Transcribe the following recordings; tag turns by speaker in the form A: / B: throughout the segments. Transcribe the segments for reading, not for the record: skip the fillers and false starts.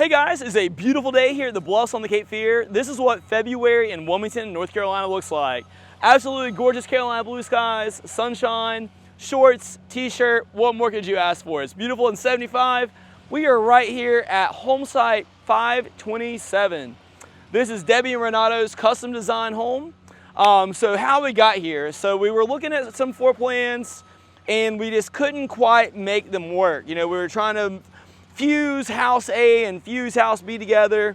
A: Hey guys, it's a beautiful day here at the Bluffs on the Cape Fear. This is what February in Wilmington, North Carolina looks like. Absolutely gorgeous Carolina blue skies, sunshine, shorts, t-shirt. What more could you ask for? It's beautiful in 75. We are right here at home site 527. This is Debbie and Renato's custom design home. So how we got here, so we were looking at some floor plans and we just couldn't quite make them work. You know, we were trying to fuse house A and fuse house B together.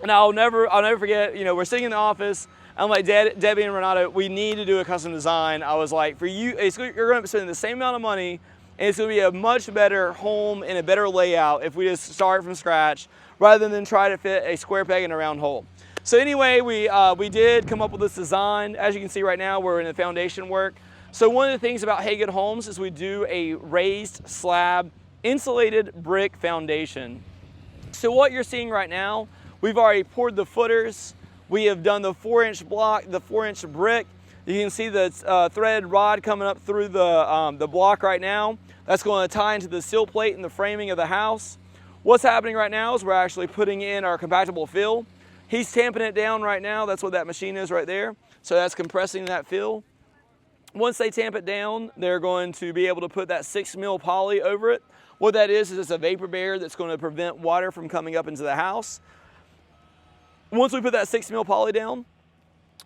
A: And I'll never forget, you know, we're sitting in the office. I'm like, Debbie and Renato, we need to do a custom design. I was like, for you, you're going to spend the same amount of money and it's going to be a much better home and a better layout if we just start from scratch rather than try to fit a square peg in a round hole. So anyway, we did come up with this design. As you can see right now, we're in the foundation work. So one of the things about Hagood Homes is we do a raised slab insulated brick foundation. So what you're seeing right now, we've already poured the footers. We have done the 4-inch block, the 4-inch brick. You can see the threaded rod coming up through the block right now. That's going to tie into the sill plate and the framing of the house. What's happening right now is we're actually putting in our compactable fill. He's tamping it down right now. That's what that machine is right there. So that's compressing that fill. Once they tamp it down, they're going to be able to put that 6 mil poly over it. What that is it's a vapor barrier that's going to prevent water from coming up into the house. Once we put that 6 mil poly down,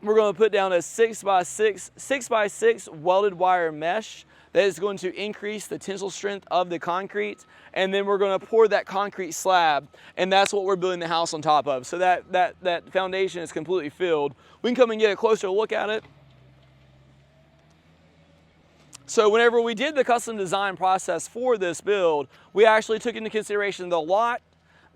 A: we're going to put down a 6x6 welded wire mesh that is going to increase the tensile strength of the concrete. And then we're going to pour that concrete slab, and that's what we're building the house on top of. So that foundation is completely filled. We can come and get a closer look at it. So whenever we did the custom design process for this build, we actually took into consideration the lot,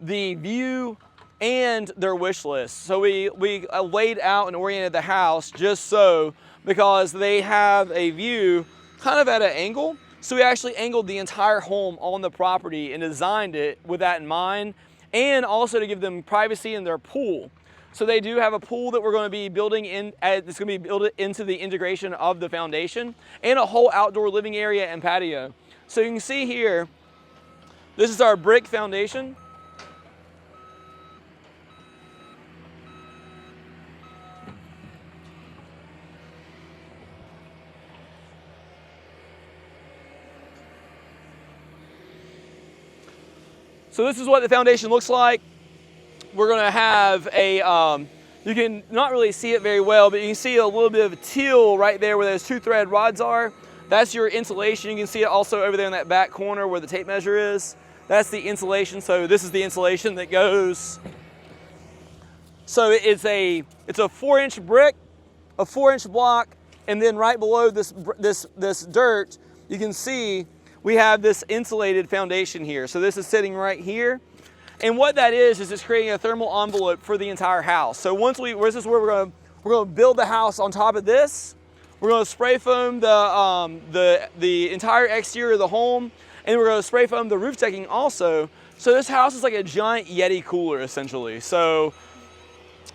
A: the view, and their wish list. So we laid out and oriented the house just so, because they have a view kind of at an angle. So we actually angled the entire home on the property and designed it with that in mind, and also to give them privacy in their pool. So they do have a pool that we're going to be building in, it's going to be built into the integration of the foundation, and a whole outdoor living area and patio. So you can see here, this is our brick foundation. So this is what the foundation looks like. We're going to have a, you can not really see it very well, but you can see a little bit of a teal right there where those 2 thread rods are. That's your insulation. You can see it also over there in that back corner where the tape measure is. That's the insulation. So this is the insulation that goes. So it's a 4-inch brick, a 4-inch block, and then right below this dirt, you can see we have this insulated foundation here. So this is sitting right here. And what that is it's creating a thermal envelope for the entire house. So this is where we're going to build the house on top of this. We're going to spray foam the entire exterior of the home, and we're going to spray foam the roof decking also. So this house is like a giant Yeti cooler essentially. So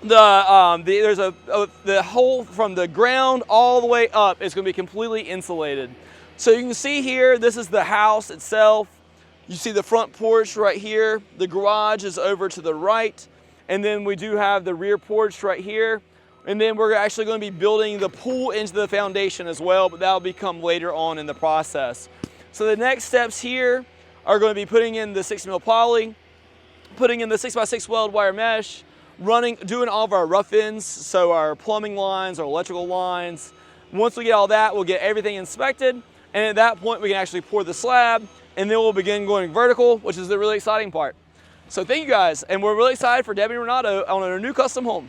A: there's the hole from the ground all the way up is going to be completely insulated. So you can see here, this is the house itself. You see the front porch right here. The garage is over to the right. And then we do have the rear porch right here. And then we're actually going to be building the pool into the foundation as well, but that'll become later on in the process. So the next steps here are going to be putting in the 6 mil poly, putting in the 6x6 welded wire mesh, doing all of our rough ends, so our plumbing lines, our electrical lines. Once we get all that, we'll get everything inspected. And at that point, we can actually pour the slab, and then we'll begin going vertical, which is the really exciting part. So thank you guys, and we're really excited for Debbie and Renato on our new custom home.